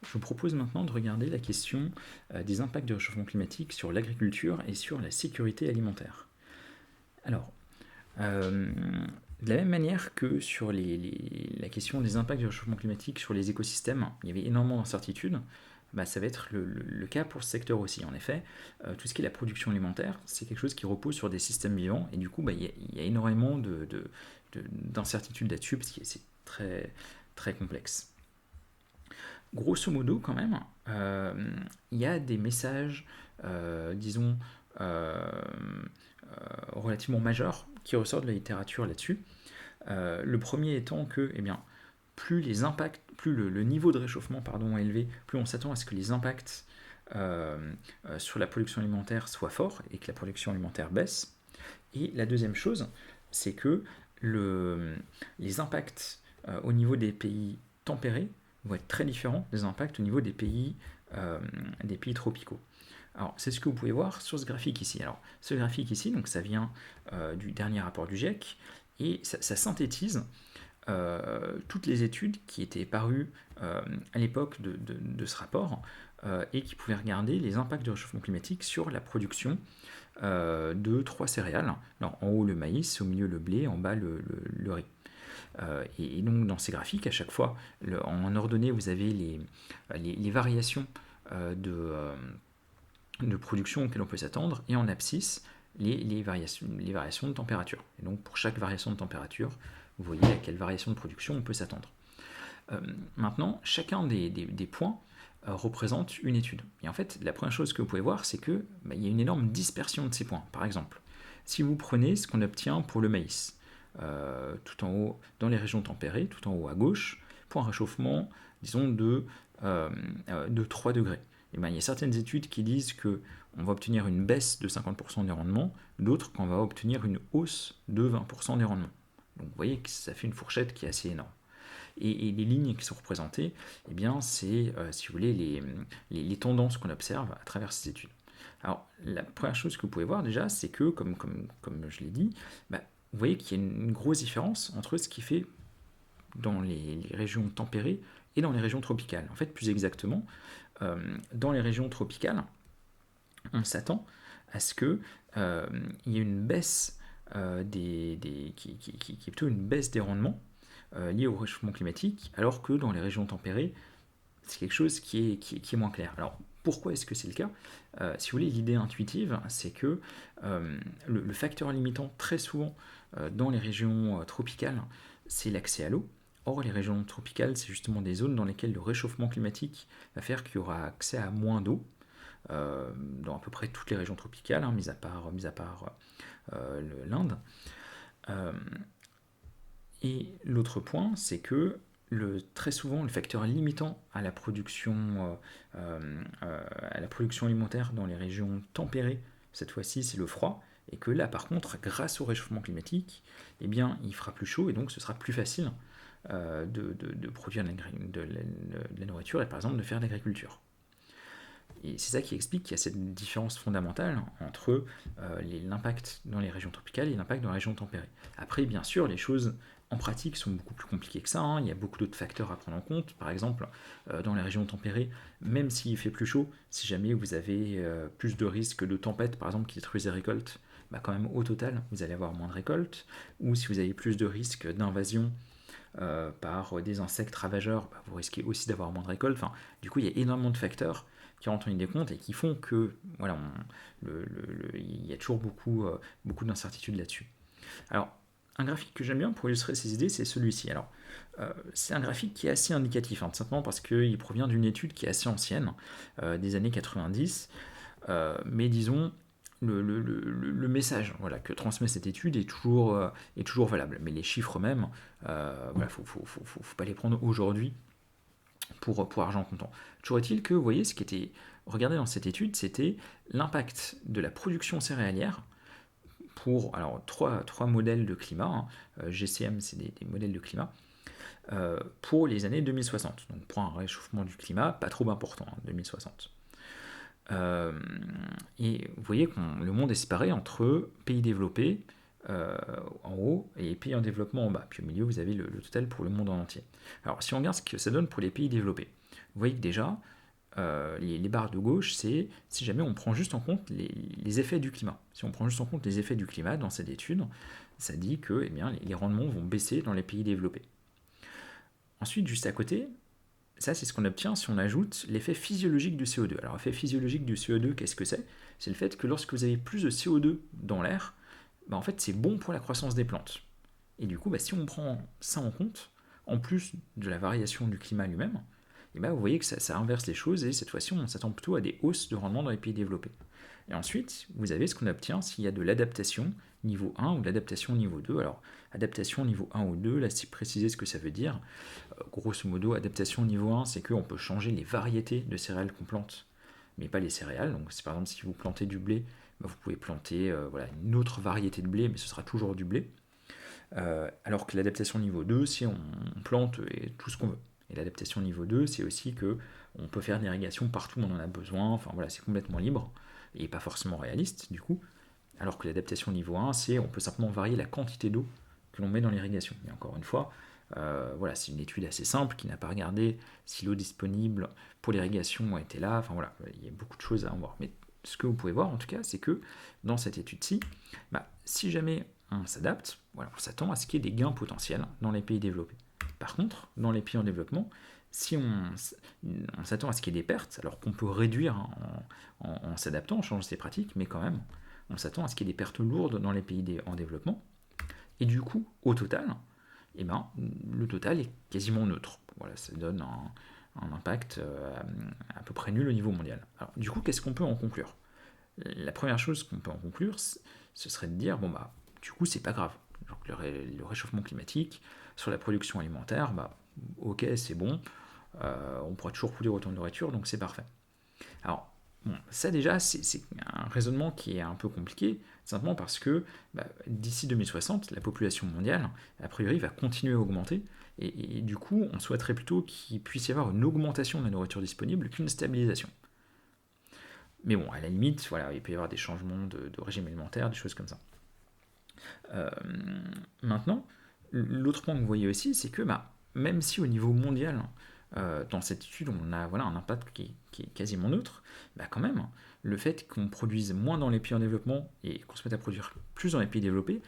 Je vous propose maintenant de regarder la question des impacts du réchauffement climatique sur l'agriculture et sur la sécurité alimentaire. Alors, de la même manière que sur la question des impacts du réchauffement climatique sur les écosystèmes, il y avait énormément d'incertitudes, bah, ça va être le cas pour ce secteur aussi. En effet, tout ce qui est la production alimentaire, c'est quelque chose qui repose sur des systèmes vivants, et du coup, bah, il y a énormément d'incertitudes là-dessus, parce que c'est très, très complexe. Grosso modo, quand même, il y a des messages, disons, euh, relativement majeurs qui ressortent de la littérature là-dessus. Le premier étant que, eh bien, plus les impacts, plus le niveau de réchauffement pardon, est élevé, plus on s'attend à ce que les impacts sur la production alimentaire soient forts et que la production alimentaire baisse. Et la deuxième chose, c'est que les impacts au niveau des pays tempérés vont être très différents des impacts au niveau des pays tropicaux. Alors, c'est ce que vous pouvez voir sur ce graphique ici. Alors, ce graphique ici, donc ça vient du dernier rapport du GIEC, et ça synthétise toutes les études qui étaient parues à l'époque de ce rapport et qui pouvaient regarder les impacts du réchauffement climatique sur la production de trois céréales. Alors, en haut le maïs, au milieu le blé, en bas le riz. Et donc dans ces graphiques, à chaque fois, en ordonnée, vous avez les variations de production auxquelles on peut s'attendre, et en abscisse, les variations de température. Et donc pour chaque variation de température, vous voyez à quelle variation de production on peut s'attendre. Maintenant, chacun des points représente une étude. Et en fait, la première chose que vous pouvez voir, c'est qu'il y a une énorme dispersion de ces points. Par exemple, si vous prenez ce qu'on obtient pour le maïs, tout en haut, dans les régions tempérées, tout en haut à gauche, pour un réchauffement, disons, de 3 degrés. Et bien, il y a certaines études qui disent qu'on va obtenir une baisse de 50% des rendements, d'autres qu'on va obtenir une hausse de 20% des rendements. Donc vous voyez que ça fait une fourchette qui est assez énorme. Et les lignes qui sont représentées, eh bien, c'est, si vous voulez, les tendances qu'on observe à travers ces études. Alors, la première chose que vous pouvez voir déjà, c'est que, comme je l'ai dit, bah, vous voyez qu'il y a une grosse différence entre ce qui fait dans les régions tempérées et dans les régions tropicales. En fait, plus exactement, dans les régions tropicales, on s'attend à ce qu'il y ait une baisse qui est plutôt une baisse des rendements liés au réchauffement climatique, alors que dans les régions tempérées, c'est quelque chose qui est moins clair. Alors, pourquoi est-ce que c'est le cas Si vous voulez, l'idée intuitive, c'est que le facteur limitant très souvent dans les régions tropicales, c'est l'accès à l'eau. Or, les régions tropicales, c'est justement des zones dans lesquelles le réchauffement climatique va faire qu'il y aura accès à moins d'eau, dans à peu près toutes les régions tropicales, hein, mis à part l'Inde. Euh, et l'autre point, c'est que très souvent, le facteur limitant à la production alimentaire dans les régions tempérées, cette fois-ci, c'est le froid. Et que là, par contre, grâce au réchauffement climatique, eh bien, il fera plus chaud et donc ce sera plus facile de produire de la nourriture et par exemple de faire de l'agriculture. Et c'est ça qui explique qu'il y a cette différence fondamentale entre l'impact dans les régions tropicales et l'impact dans les régions tempérées. Après, bien sûr, les choses en pratique sont beaucoup plus compliquées que ça, hein. Il y a beaucoup d'autres facteurs à prendre en compte. Par exemple, dans les régions tempérées, même s'il fait plus chaud, si jamais vous avez plus de risques de tempêtes, par exemple, qui détruisent les récoltes, bah quand même au total, vous allez avoir moins de récoltes. Ou si vous avez plus de risques d'invasion par des insectes ravageurs, bah, vous risquez aussi d'avoir moins de récoltes. Enfin, du coup, il y a énormément de facteurs qui rentrent en ligne des comptes et qui font que voilà, il y a toujours beaucoup d'incertitudes là-dessus. Alors, un graphique que j'aime bien pour illustrer ces idées, c'est celui-ci. Alors, c'est un graphique qui est assez indicatif, hein, tout simplement parce qu'il provient d'une étude qui est assez ancienne, des années 90, mais disons, le message voilà, que transmet cette étude est toujours valable. Mais les chiffres même, voilà, faut pas les prendre aujourd'hui pour argent comptant. Toujours est-il que, vous voyez, ce qui était regardé dans cette étude, c'était l'impact de la production céréalière pour alors, trois modèles de climat, hein. GCM, c'est des modèles de climat, pour les années 2060. Donc pour un réchauffement du climat pas trop important, hein, 2060. Euh, et vous voyez que le monde est séparé entre pays développés en haut et pays en développement en bas. Puis au milieu, vous avez le total pour le monde en entier. Alors si on regarde ce que ça donne pour les pays développés, vous voyez que déjà, les barres de gauche, c'est si jamais on prend juste en compte les effets du climat. Si on prend juste en compte les effets du climat dans cette étude, ça dit que eh bien, les rendements vont baisser dans les pays développés. Ensuite, juste à côté, ça c'est ce qu'on obtient si on ajoute l'effet physiologique du CO2. Alors l'effet physiologique du CO2, qu'est-ce que c'est? C'est le fait que lorsque vous avez plus de CO2 dans l'air, en fait c'est bon pour la croissance des plantes. Et du coup, si on prend ça en compte, en plus de la variation du climat lui-même, vous voyez que ça inverse les choses et cette fois-ci, on s'attend plutôt à des hausses de rendement dans les pays développés. Et ensuite, vous avez ce qu'on obtient s'il y a de l'adaptation niveau 1 ou de l'adaptation niveau 2. Alors, adaptation niveau 1 ou 2, là, c'est préciser ce que ça veut dire. Grosso modo, adaptation niveau 1, c'est qu'on peut changer les variétés de céréales qu'on plante, mais pas les céréales. Donc, par exemple, si vous plantez du blé, vous pouvez planter une autre variété de blé, mais ce sera toujours du blé. Alors que l'adaptation niveau 2, c'est on plante tout ce qu'on veut. Et l'adaptation niveau 2, c'est aussi que on peut faire de l'irrigation partout où on en a besoin. Enfin voilà, c'est complètement libre et pas forcément réaliste du coup. Alors que l'adaptation niveau 1, c'est on peut simplement varier la quantité d'eau que l'on met dans l'irrigation. Et encore une fois, c'est une étude assez simple qui n'a pas regardé si l'eau disponible pour l'irrigation était là. Enfin voilà, il y a beaucoup de choses à en voir. Mais ce que vous pouvez voir en tout cas, c'est que dans cette étude-ci, si jamais on s'adapte, on s'attend à ce qu'il y ait des gains potentiels dans les pays développés. Par contre, dans les pays en développement, si on s'attend à ce qu'il y ait des pertes, alors qu'on peut réduire en s'adaptant, en changeant ses pratiques, mais quand même, on s'attend à ce qu'il y ait des pertes lourdes dans les pays en développement. Et du coup, au total, le total est quasiment neutre. Voilà, ça donne un impact à peu près nul au niveau mondial. Alors, du coup, qu'est-ce qu'on peut en conclure? La première chose qu'on peut en conclure, ce serait de dire, du coup, c'est pas grave. Donc, le réchauffement climatique, sur la production alimentaire, ok, c'est bon, on pourra toujours produire autant de nourriture, donc c'est parfait. Alors, ça déjà, c'est un raisonnement qui est un peu compliqué, simplement parce que d'ici 2060, la population mondiale, a priori, va continuer à augmenter, et du coup, on souhaiterait plutôt qu'il puisse y avoir une augmentation de la nourriture disponible qu'une stabilisation. Mais bon, à la limite, il peut y avoir des changements de régime alimentaire, des choses comme ça. Maintenant, l'autre point que vous voyez aussi, c'est que même si au niveau mondial, dans cette étude, on a un impact qui est quasiment neutre, quand même, le fait qu'on produise moins dans les pays en développement et qu'on se mette à produire plus dans les pays développés,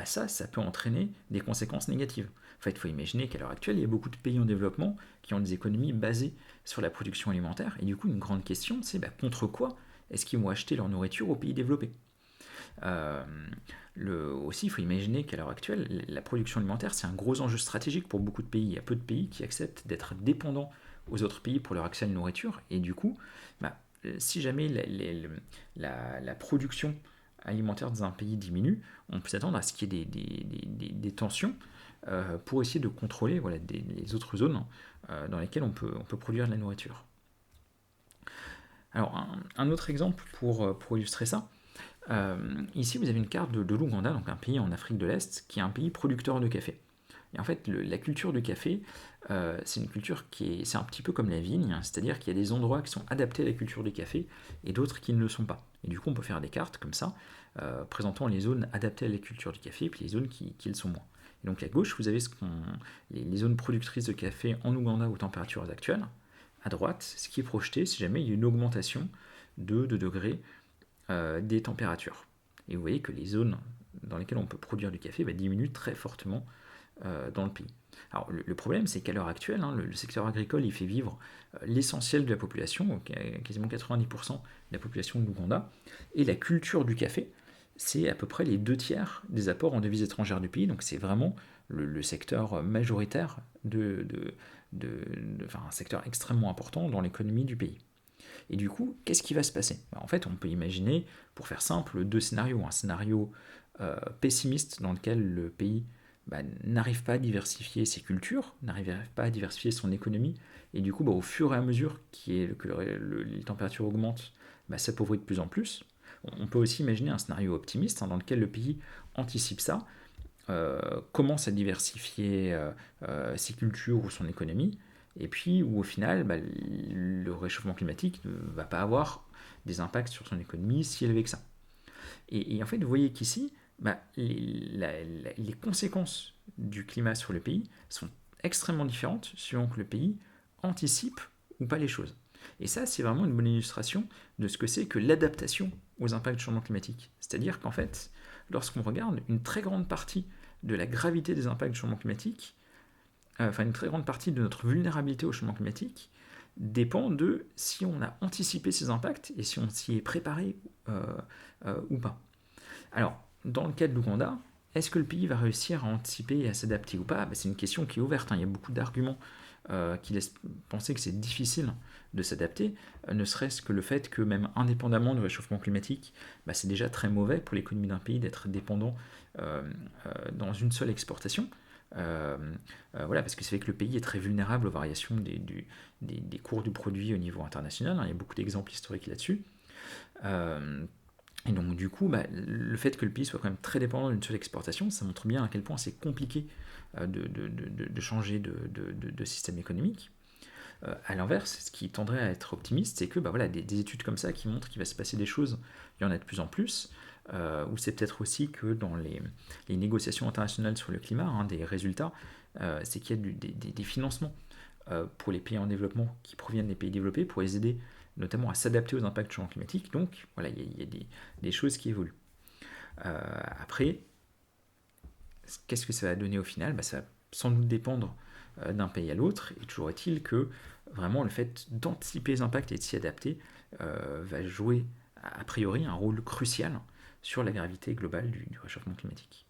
ça peut entraîner des conséquences négatives. En fait, il faut imaginer qu'à l'heure actuelle, il y a beaucoup de pays en développement qui ont des économies basées sur la production alimentaire, et du coup, une grande question, c'est contre quoi est-ce qu'ils vont acheter leur nourriture aux pays développés? Aussi, il faut imaginer qu'à l'heure actuelle, la production alimentaire, c'est un gros enjeu stratégique pour beaucoup de pays. Il y a peu de pays qui acceptent d'être dépendants aux autres pays pour leur accès à la nourriture. Et du coup, si jamais la production alimentaire dans un pays diminue, on peut s'attendre à ce qu'il y ait des tensions pour essayer de contrôler les autres zones dans lesquelles on peut produire de la nourriture. Alors, un autre exemple pour illustrer ça, ici, vous avez une carte de l'Ouganda, donc un pays en Afrique de l'Est, qui est un pays producteur de café. Et en fait, la culture du café, c'est une culture c'est un petit peu comme la vigne, c'est-à-dire qu'il y a des endroits qui sont adaptés à la culture du café et d'autres qui ne le sont pas. Et du coup, on peut faire des cartes comme ça, présentant les zones adaptées à la culture du café et puis les zones qui le sont moins. Et donc à gauche, vous avez les zones productrices de café en Ouganda aux températures actuelles. À droite, ce qui est projeté si jamais il y a une augmentation de 2 degrés des températures. Et vous voyez que les zones dans lesquelles on peut produire du café diminuent très fortement dans le pays. Alors le problème, c'est qu'à l'heure actuelle, le secteur agricole il fait vivre l'essentiel de la population, quasiment 90% de la population de l'Ouganda, et la culture du café, c'est à peu près les 2 tiers des apports en devises étrangères du pays, donc c'est vraiment le secteur majoritaire un secteur extrêmement important dans l'économie du pays. Et du coup, qu'est-ce qui va se passer? En fait, on peut imaginer, pour faire simple, 2 scénarios. Un scénario pessimiste dans lequel le pays n'arrive pas à diversifier ses cultures, n'arrive pas à diversifier son économie, et du coup, au fur et à mesure que les températures augmentent, s'appauvrit de plus en plus. On peut aussi imaginer un scénario optimiste dans lequel le pays anticipe ça, commence à diversifier ses cultures ou son économie, et puis où au final, le réchauffement climatique ne va pas avoir des impacts sur son économie si élevé que ça. Et en fait, vous voyez qu'ici, les conséquences du climat sur le pays sont extrêmement différentes selon que le pays anticipe ou pas les choses. Et ça, c'est vraiment une bonne illustration de ce que c'est que l'adaptation aux impacts du changement climatique. C'est-à-dire qu'en fait, lorsqu'on regarde une très grande partie de la gravité des impacts du changement climatique, enfin une très grande partie de notre vulnérabilité au changement climatique, dépend de si on a anticipé ces impacts et si on s'y est préparé ou pas. Alors, dans le cas de l'Ouganda, est-ce que le pays va réussir à anticiper et à s'adapter ou pas? C'est une question qui est ouverte, hein. Il y a beaucoup d'arguments qui laissent penser que c'est difficile de s'adapter, ne serait-ce que le fait que même indépendamment du réchauffement climatique, c'est déjà très mauvais pour l'économie d'un pays d'être dépendant dans une seule exportation. Voilà, parce que c'est vrai que le pays est très vulnérable aux variations des cours du produit au niveau international, hein. Il y a beaucoup d'exemples historiques là-dessus. Et donc du coup, le fait que le pays soit quand même très dépendant d'une seule exportation, ça montre bien à quel point c'est compliqué de changer de système économique. À l'inverse, ce qui tendrait à être optimiste, c'est que voilà, des études comme ça qui montrent qu'il va se passer des choses, il y en a de plus en plus, ou c'est peut-être aussi que dans les négociations internationales sur le climat, des résultats, c'est qu'il y a des financements pour les pays en développement qui proviennent des pays développés pour les aider notamment à s'adapter aux impacts du changement climatique. Donc voilà, il y a des choses qui évoluent. Après, qu'est-ce que ça va donner au final? Ça va sans doute dépendre d'un pays à l'autre, et toujours est-il que vraiment le fait d'anticiper les impacts et de s'y adapter va jouer a priori un rôle crucial sur la gravité globale du réchauffement climatique.